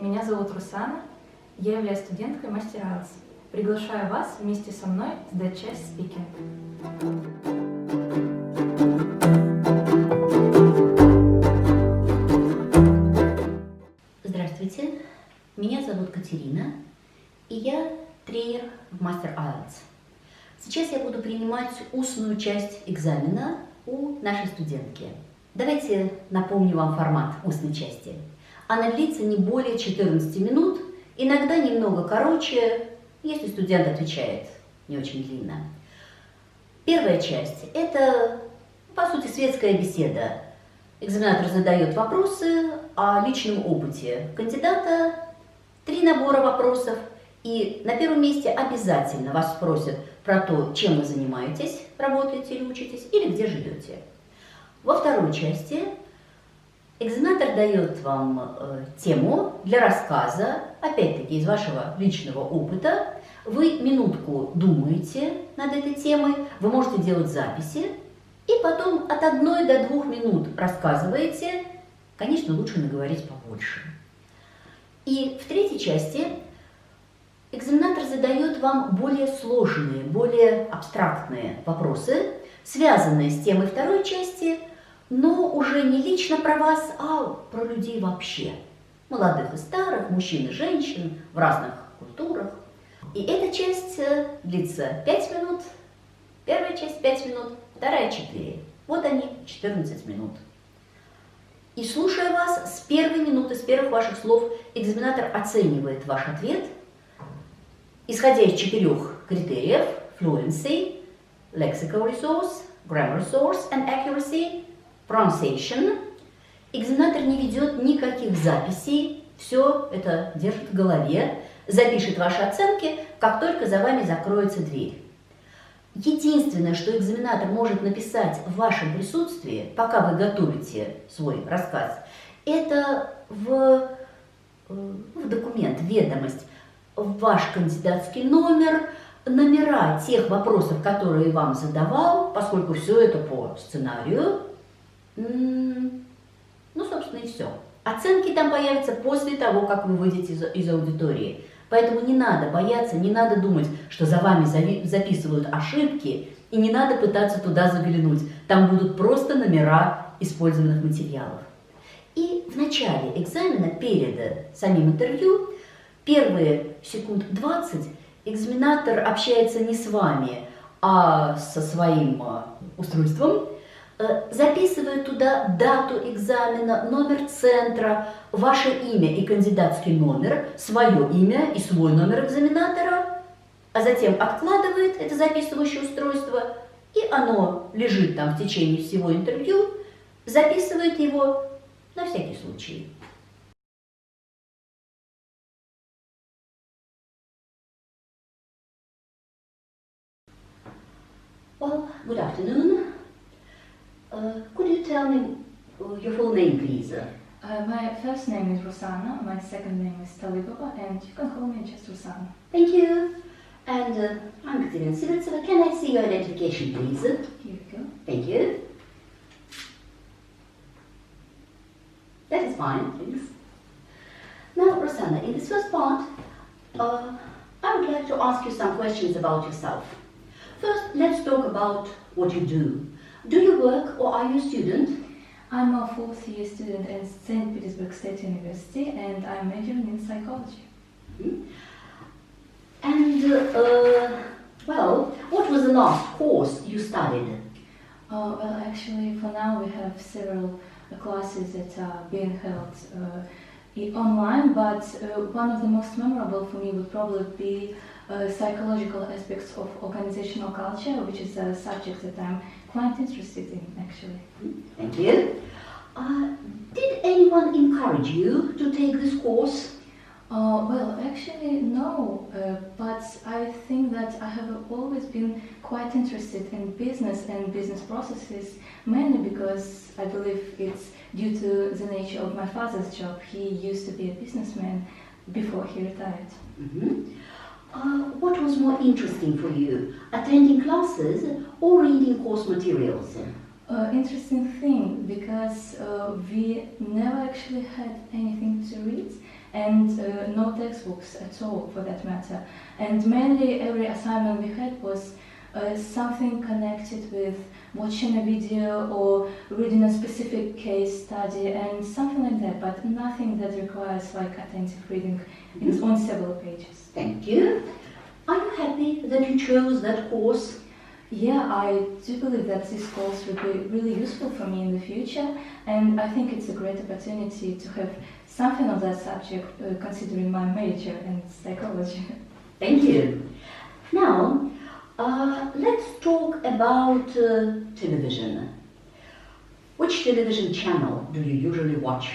меня зовут Rusana, я являюсь студенткой мастер IELTS. Приглашаю вас вместе со мной сдать часть Speaking. Здравствуйте, меня зовут Катерина, и я тренер в мастер IELTS. Сейчас я буду принимать устную часть экзамена у нашей студентки. Давайте напомню вам формат устной части. Она длится не более 14 минут, иногда немного короче, если студент отвечает не очень длинно. Первая часть – это, по сути, светская беседа. Экзаменатор задает вопросы о личном опыте кандидата, 3 набора вопросов, и на первом месте обязательно вас спросят про то, чем вы занимаетесь, работаете или учитесь, или где живете. Во второй части экзаменатор дает вам тему для рассказа, опять-таки из вашего личного опыта. Вы минутку думаете над этой темой, вы можете делать записи, и потом от 1 до 2 минут рассказываете. Конечно, лучше наговорить побольше. И в третьей части экзаменатор задает вам более сложные, более абстрактные вопросы, связанные с темой второй части, но уже не лично про вас, а про людей вообще. Молодых и старых, мужчин и женщин в разных культурах. И эта часть длится 5 минут, первая часть 5 минут, вторая 4. Вот они, 14 минут. И слушая вас, с первой минуты, с первых ваших слов, экзаменатор оценивает ваш ответ, исходя из 4 критериев: fluency, lexical resource, grammar resource and accuracy, pronunciation. Экзаменатор не ведет никаких записей, все это держит в голове, запишет ваши оценки, как только за вами закроется дверь. Единственное, что экзаменатор может написать в вашем присутствии, пока вы готовите свой рассказ, это в документ, в ведомость, ваш кандидатский номер, номера тех вопросов, которые вам задавал, поскольку все это по сценарию. Ну, собственно, и все. Оценки там появятся после того, как вы выйдете из аудитории. Поэтому не надо бояться, не надо думать, что за вами записывают ошибки, и не надо пытаться туда заглянуть. Там будут просто номера использованных материалов. И в начале экзамена, перед самим интервью, первые секунд 20 экзаменатор общается не с вами, а со своим устройством, записывает туда дату экзамена, номер центра, ваше имя и кандидатский номер, свое имя и свой номер экзаменатора, а затем откладывает это записывающее устройство, и оно лежит там в течение всего интервью, записывает его на всякий случай. Well, good afternoon. Could you tell me your full name, please? My first name is Rusana, my second name is Talibova, and you can call me just Rusana. Thank you. And I'm Katerina Sivitseva. Can I see your identification, please? Here you go. Thank you. That is fine, thanks. Now, Rusana, in this first part, I would like to ask you some questions about yourself. First, let's talk about what you do. Do you work or are you a student? I'm a 4th-year student at St. Petersburg State University, and I'm majoring in psychology. Mm-hmm. And, well, what was the last course you studied? Well, actually, for now we have several classes that are being held online, but one of the most memorable for me would probably be psychological aspects of organizational culture, which is a subject that I'm quite interested in, actually. Thank you. Did anyone encourage you to take this course? Well, actually, no, but I think that I have always been quite interested in business and business processes, mainly because I believe it's due to the nature of my father's job. He used to be a businessman before he retired. Mm-hmm. What was more interesting for you, attending classes or reading course materials? Interesting thing, because we never actually had anything to read, and no textbooks at all for that matter. And mainly every assignment we had was something connected with watching a video or reading a specific case study and something like that, but nothing that requires like attentive reading on several pages. Thank you. Are you happy that you chose that course? Yeah, I do believe that this course will be really useful for me in the future, and I think it's a great opportunity to have something of that subject considering my major in psychology. Thank you. Now, let's talk about television. Which television channel do you usually watch?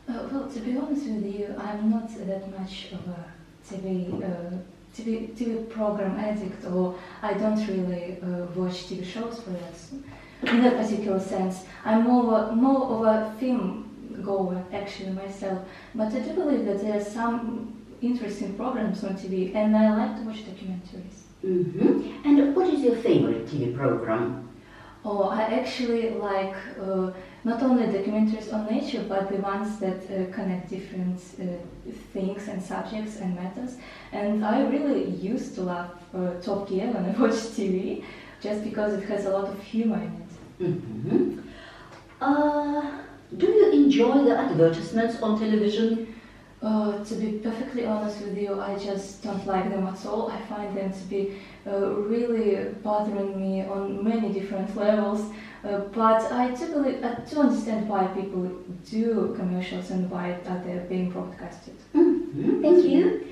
Well, to be honest with you, I'm not that much of a TV program addict, or I don't really watch TV shows for that. In that particular sense, I'm more of a film goer actually myself. But I do believe that there are some interesting programs on TV, and I like to watch documentaries. Mm-hmm. And what is your favorite TV program? Oh, I actually like not only documentaries on nature, but the ones that connect different things and subjects and matters. And I really used to love Top Gear when I watched TV, just because it has a lot of humor in it. Mm-hmm. Do you enjoy the advertisements on television? To be perfectly honest with you, I just don't like them at all. I find them to be really bothering me on many different levels. But I do understand why people do commercials and why they're being broadcasted. Mm-hmm. Thank you.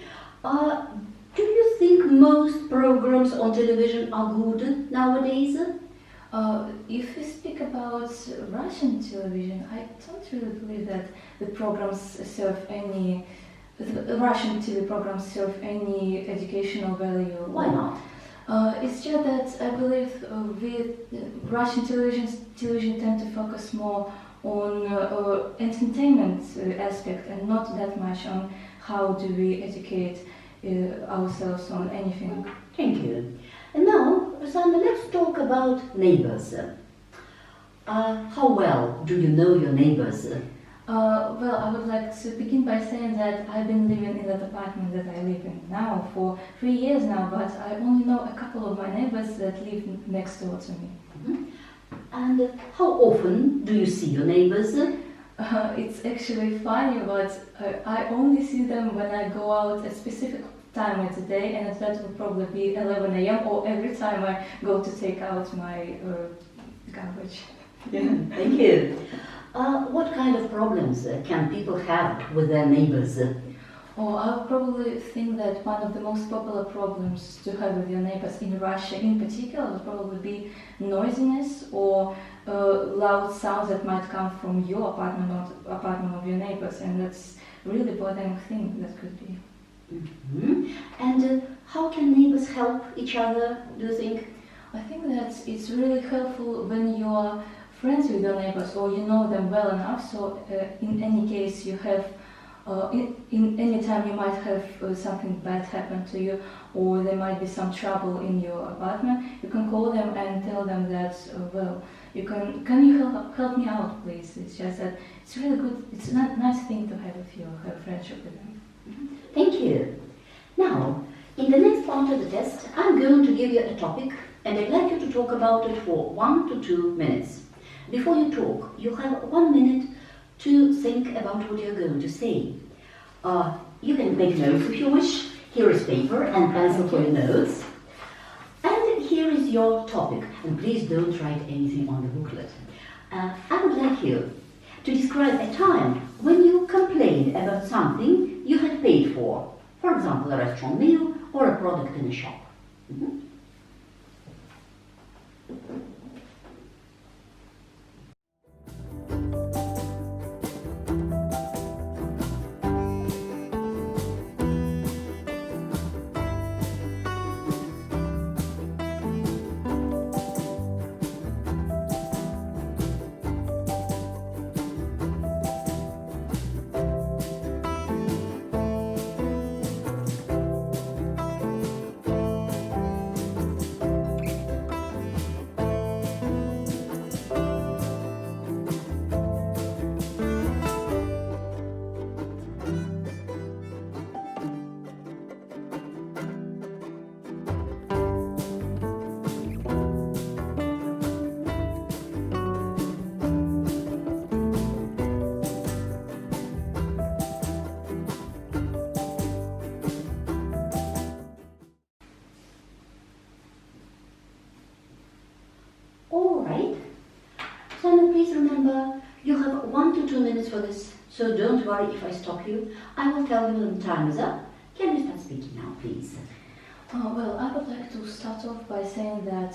Do you think most programs on television are good nowadays? If we speak about Russian television, I don't really believe that the Russian TV programs serve any educational value. Why not? It's just that I believe Russian television tend to focus more on entertainment aspect and not that much on how do we educate ourselves on anything. Thank you. And now, Rusana, let's talk about neighbors. How well do you know your neighbors? Well, I would like to begin by saying that I've been living in that apartment that I live in now for 3 years now, but I only know a couple of my neighbors that live next door to me. Mm-hmm. And how often do you see your neighbors? It's actually funny, but I only see them when I go out at specific time of the day, and that will probably be 11 a.m. or every time I go to take out my garbage. Yeah. Thank you. What kind of problems can people have with their neighbors? Oh, I would probably think that one of the most popular problems to have with your neighbors in Russia in particular would probably be noisiness or loud sounds that might come from your apartment or apartment of your neighbors, and that's really bothering thing that could be. Mm-hmm. And how can neighbors help each other, do you think? I think that it's really helpful when you are friends with your neighbors or you know them well enough, so in any case you have in any time you might have something bad happen to you, or there might be some trouble in your apartment, you can call them and tell them that well, can you help me out please. It's just that it's really good, it's a nice thing to have if you have a friendship with them. Thank you. Now, in the next part of the test, I'm going to give you a topic and I'd like you to talk about it for 1 to 2 minutes. Before you talk, you have 1 minute to think about what you're going to say. You can make notes if you wish. Here is paper and pencil for your notes. And here is your topic. And please don't write anything on the booklet. I would like you to describe a time when you complained about something you had paid for. For example, a restaurant meal or a product in a shop. Mm-hmm. Rusana, please remember, you have 1 to 2 minutes for this, so don't worry if I stop you. I will tell you when the time is up. Can you start speaking now, please? Well, I would like to start off by saying that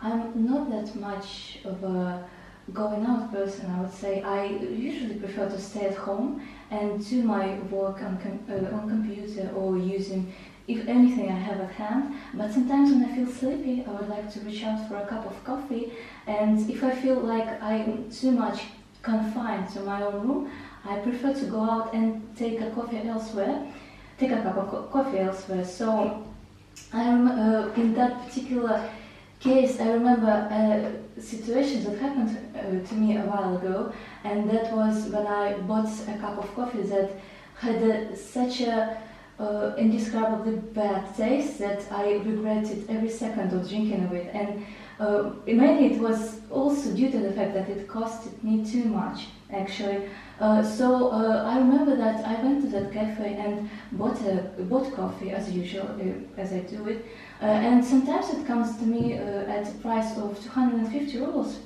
I'm not that much of a going out person, I would say. I usually prefer to stay at home and do my work on computer or using, if anything, I have at hand. But sometimes when I feel sleepy, I would like to reach out for a cup of coffee. And if I feel like I'm too much confined to my own room, I prefer to go out and take a coffee elsewhere. Take a cup of coffee elsewhere. So in that particular case, I remember situations that happened to me a while ago, and that was when I bought a cup of coffee that had such a indescribably bad taste that I regretted every second of drinking of it. And mainly it was also due to the fact that it costed me too much, actually. So I remember that I went to that cafe and bought coffee as usual, as I do it. And sometimes it comes to me at a price of 250 rubles,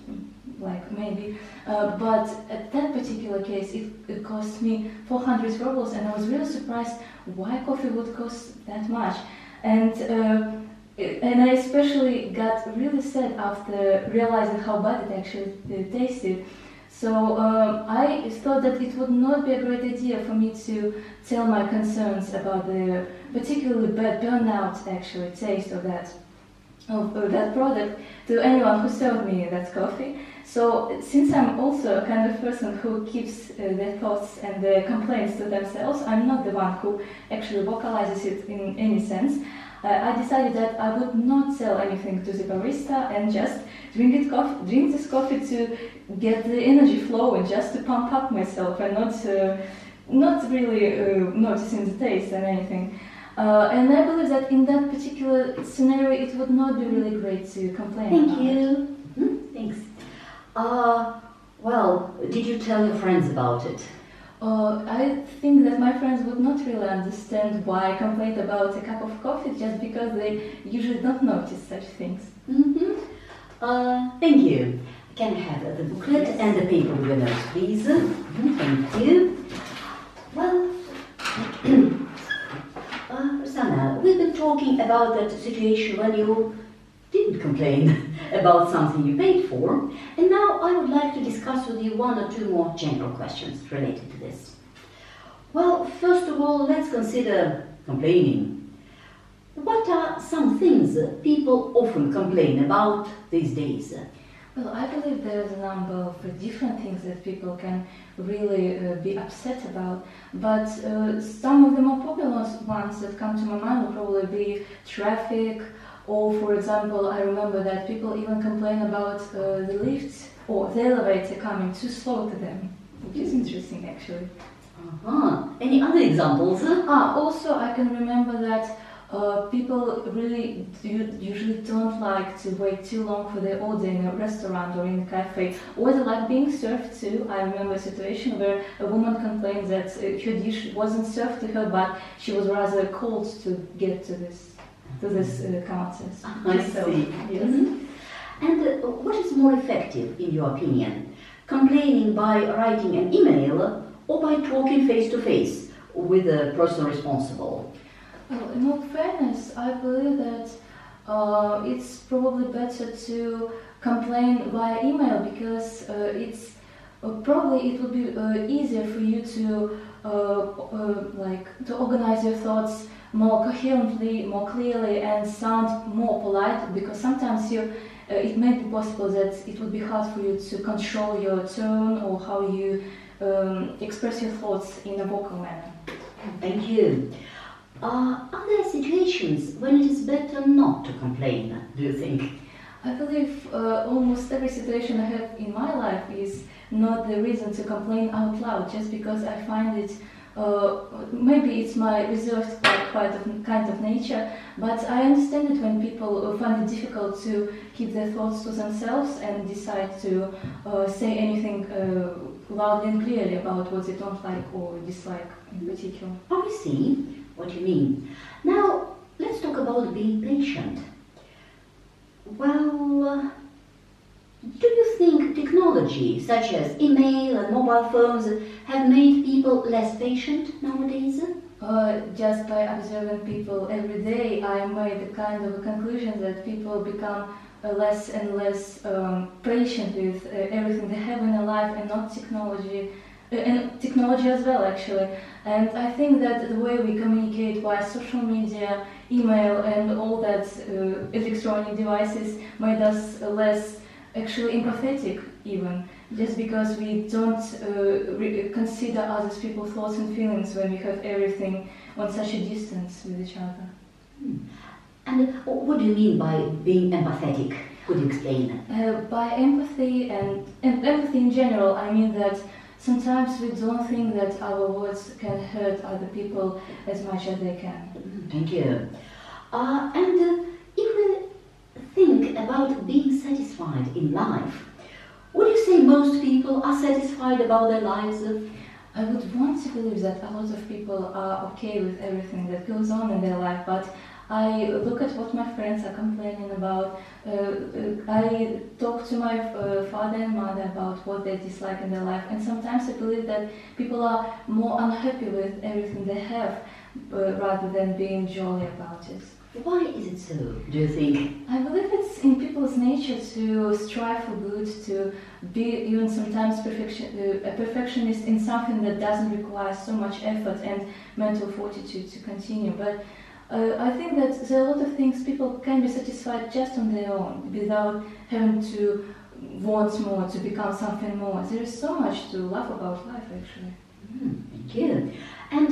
like maybe. But at that particular case, it cost me 400 rubles, and I was really surprised why coffee would cost that much. And I especially got really sad after realizing how bad it actually tasted. So I thought that it would not be a great idea for me to tell my concerns about the particularly bad burnout actually taste of that product to anyone who served me that coffee. So since I'm also a kind of person who keeps their thoughts and their complaints to themselves, I'm not the one who actually vocalizes it in any sense. I decided that I would not sell anything to the barista and just drink this coffee to get the energy flowing, just to pump up myself and not really noticing the taste and anything. And I believe that in that particular scenario, it would not be really great to complain Thank about you. Thanks. Well, did you tell your friends about it? I think that my friends would not really understand why I complained about a cup of coffee, just because they usually don't notice such things. Thank you. Can I have the booklet and the paper with your notes, please? Thank you. Well, Rusana, we've been talking about that situation when you didn't complain about something you paid for, and now I would like to discuss with you 1 or 2 more general questions related to this. Well, first of all, let's consider complaining. What are some things people often complain about these days? Well, I believe there's a number of different things that people can really be upset about, but some of the more popular ones that come to my mind will probably be traffic, or for example, I remember that people even complain about the lift or the elevator coming too slow to them, which is interesting actually. Any other examples? Also I can remember that people really usually don't like to wait too long for their order in a restaurant or in a cafe, or they like being served too. I remember a situation where a woman complained that her dish wasn't served to her, but she was rather called to get to this counter. I see. Yes. And what is more effective, in your opinion? Complaining by writing an email or by talking face to face with the person responsible? Well, in all fairness, I believe that it's probably better to complain via email, because it's probably it would be easier for you to to organize your thoughts more coherently, more clearly, and sound more polite, because sometimes it may be possible that it would be hard for you to control your tone or how you express your thoughts in a vocal manner. Thank you. Are there situations when it is better not to complain, do you think? I believe almost every situation I have in my life is not the reason to complain out loud, just because I find it, maybe it's my reserved kind of nature, but I understand it when people find it difficult to keep their thoughts to themselves and decide to say anything loudly and clearly about what they don't like or dislike in particular. Oh, I see what you mean. Now, let's talk about being patient. Well, do you think technology technology, such as email and mobile phones, have made people less patient nowadays? Just by observing people every day, I made a kind of a conclusion that people become less and less patient with everything they have in their life, and not technology, and technology as well, actually. And I think that the way we communicate via social media, email, and all that electronic devices made us less actually empathetic, even, just because we don't consider other people's thoughts and feelings when we have everything on such a distance with each other. And what do you mean by being empathetic? Could you explain? By empathy and empathy in general, I mean that sometimes we don't think that our words can hurt other people as much as they can. Thank you. And if we think about being satisfied in life, would you say most people are satisfied about their lives? I would want to believe that a lot of people are okay with everything that goes on in their life, but I look at what my friends are complaining about. I talk to my father and mother about what they dislike in their life, and sometimes I believe that people are more unhappy with everything they have rather than being jolly about it. Why is it so, do you think? I believe it's in people's nature to strive for good, to be even sometimes a perfectionist in something that doesn't require so much effort and mental fortitude to continue. But I think that there are a lot of things people can be satisfied just on their own, without having to want more, to become something more. There is so much to love about life, actually. Thank you. And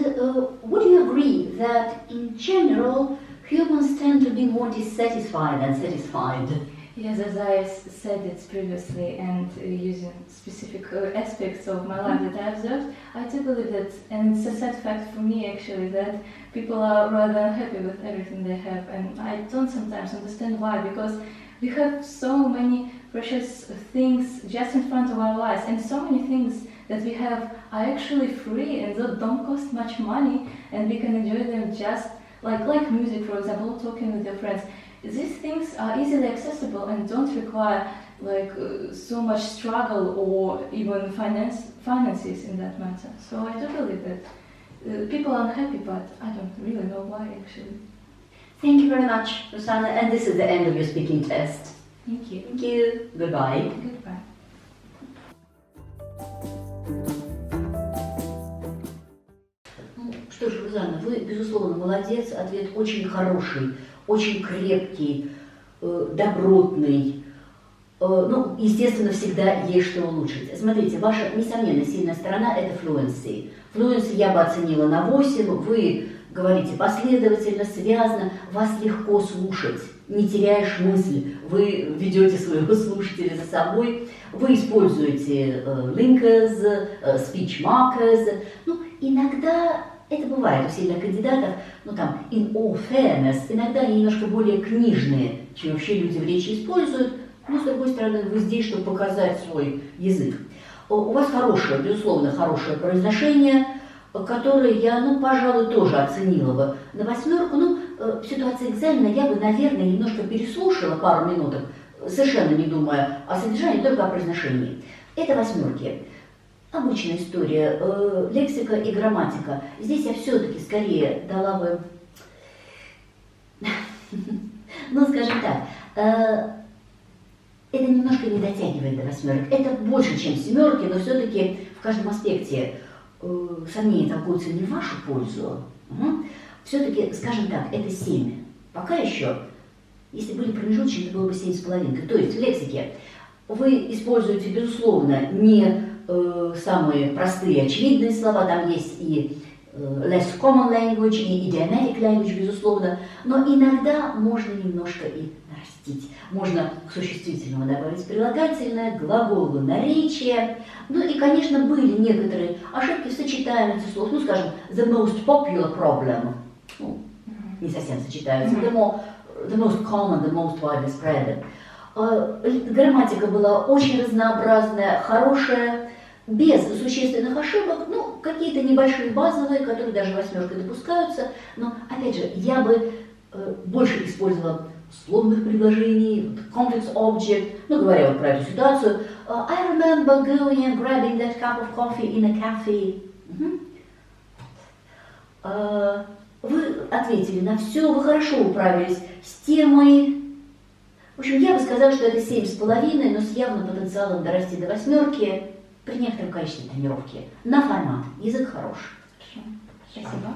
would you agree that in general, humans tend to be more dissatisfied than satisfied? Yes, as I said it previously, and using specific aspects of my life that I observed, I do believe that, and it's a sad fact for me actually, that people are rather unhappy with everything they have, and I don't sometimes understand why, because we have so many precious things just in front of our eyes, and so many things that we have are actually free and don't cost much money, and we can enjoy them just like music, for example, talking with your friends. These things are easily accessible and don't require so much struggle or even finances in that matter. So I do believe that people are unhappy, but I don't really know why actually. Thank you very much, Rusana, and this is the end of your speaking test. Thank you. Thank you. Goodbye. Goodbye. Что ж, Rusana, вы, безусловно, молодец, ответ очень хороший, очень крепкий, добротный. Ну, естественно, всегда есть что улучшить. Смотрите, ваша, несомненно, сильная сторона – это fluency. Fluency я бы оценила на 8, вы говорите последовательно, связно, вас легко слушать, не теряешь мысль, вы ведете своего слушателя за собой, вы используете linkers, speech markers. Ну, иногда это бывает у сильных кандидатов, ну там, in all fairness, иногда они немножко более книжные, чем вообще люди в речи используют, но с другой стороны, вы здесь, чтобы показать свой язык. У вас хорошее, безусловно, хорошее произношение, которое я, ну, пожалуй, тоже оценила бы на 8. Ну, в ситуации экзамена я бы, наверное, немножко переслушала пару минуток, совершенно не думая о содержании, только о произношении. Это 8. Обычная история, лексика и грамматика. Здесь я все-таки скорее дала бы, ну, скажем так, это немножко не дотягивает до 8. Это больше, чем 7, но все-таки в каждом аспекте сомнения толкуются не в вашу пользу. Все-таки, скажем так, это 7. Пока еще, если были промежуточные, это было бы 7,5. То есть в лексике вы используете, безусловно, не самые простые, очевидные слова, там есть и less common language, и idiomatic language, безусловно, но иногда можно немножко и нарастить. Можно к существительному добавить прилагательное, глаголу, наречие. Ну и, конечно, были некоторые ошибки в сочетаемости слов, ну, скажем, the most popular problem, ну, не совсем сочетаются, the most common, the most widely spread. Грамматика была очень разнообразная, хорошая, без существенных ошибок, ну, какие-то небольшие базовые, которые даже 8 допускаются, но, опять же, я бы больше использовала условных предложений, complex object, ну, говоря вот про эту ситуацию. I remember going and grabbing that cup of coffee in a cafe. Вы ответили на все, вы хорошо управились с темой. В общем, я бы сказала, что это 7,5, но с явным потенциалом дорасти до 8 при некотором количестве тренировки. На формат. Язык хорош. Хорошо. Спасибо.